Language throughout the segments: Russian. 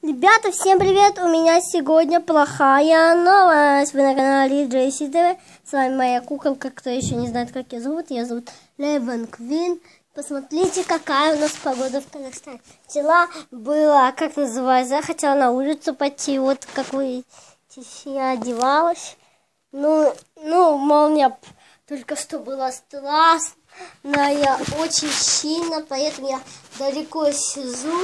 Ребята, всем привет! У меня сегодня плохая новость. Вы на канале Джесси ТВ. С вами моя куколка, кто еще не знает, как ее зовут. Ее зовут Левен Квин. Посмотрите, какая у нас погода в Казахстане. Вчера была, как называется, я хотела на улицу пойти. Вот как вы я одевалась. Ну, молния только что была страстная, очень сильно, поэтому я далеко сижу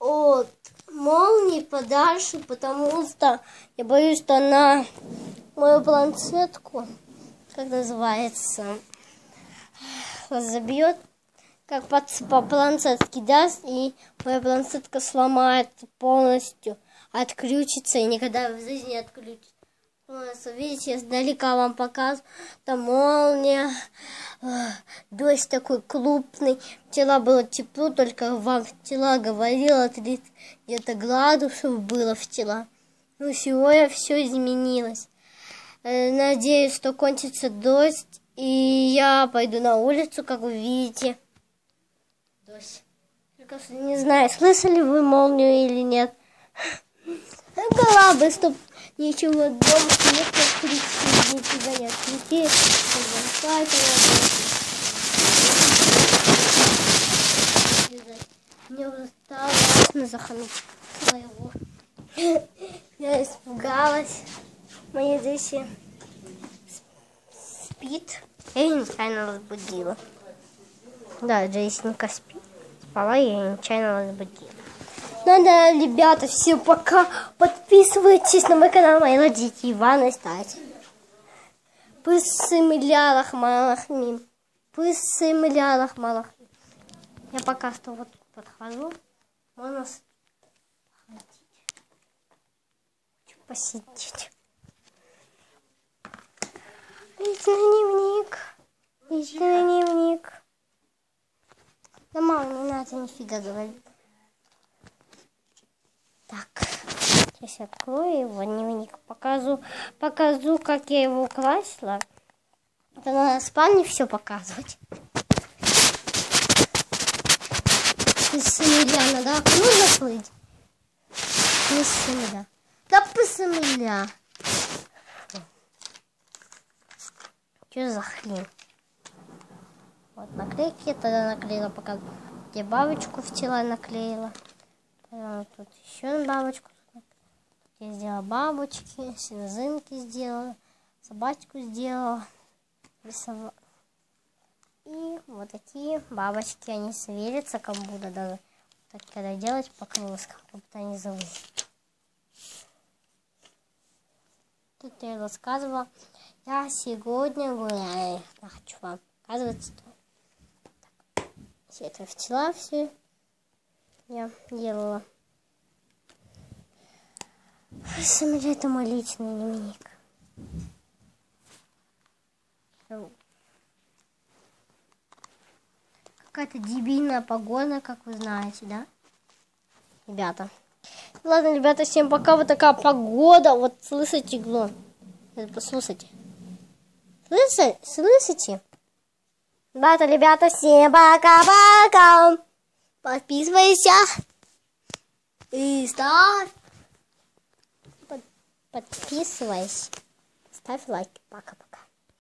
от молнии подальше, потому что я боюсь, что она мою планшетку, как называется, разобьет, как по планшетке даст, и моя планшетка сломается полностью, отключится и никогда в жизни не отключится. Видите, я издалека вам показываю, там молния, дождь такой крупный. Вчера было тепло, только вам вчера говорила, 30 где-то градусов было вчера. Ну, сегодня все изменилось. Надеюсь, что кончится дождь, и я пойду на улицу, как вы видите. Дождь. Только не знаю, слышали вы молнию или нет. Главное, чтоб ничего дома нет, ничего нет. Мне уже стало страшно захануть своего. Я испугалась. Моя Джесси спит. Я ее нечаянно разбудила. Да, Джессинка спит. Спала, я ее нечаянно разбудила. Надо, ребята, все пока. Подписывайтесь на мой канал, мои родители, Ивана, ставьте. Пысымлялах малахмим. Пысымлялах малахмим. Я пока что вот подхожу. Можно посидеть. Личный дневник. Личный дневник. Да мало, не надо нифига говорить. Так, сейчас открою его дневник, покажу, как я его украсила. Это надо в спальне все показывать. Пысымля, надо окно закрыть. Пысымля. Да пысымля. Что за хрень? Вот наклейки, я тогда наклеила, пока где бабочку вчера наклеила. Тут еще бабочку. Я сделала бабочки, снежинки сделала, собачку сделала. Рисовала. И вот такие бабочки, они сверятся, как будто даже так, когда делать по крылышкам, как будто они завыли. Тут я рассказывала. Я сегодня гуляю. Я хочу вам показывать, что так. Это вчера все я делала. Это мой личный дневник. Какая-то дебильная погода, как вы знаете, да? Ребята. Ладно, ребята, всем пока. Вот такая погода. Вот слышите, глон? Послушайте. Слышите? Ребята, всем пока-пока. Подписывайся. И ставь. Подписывайся. Ставь лайк. Пока-пока.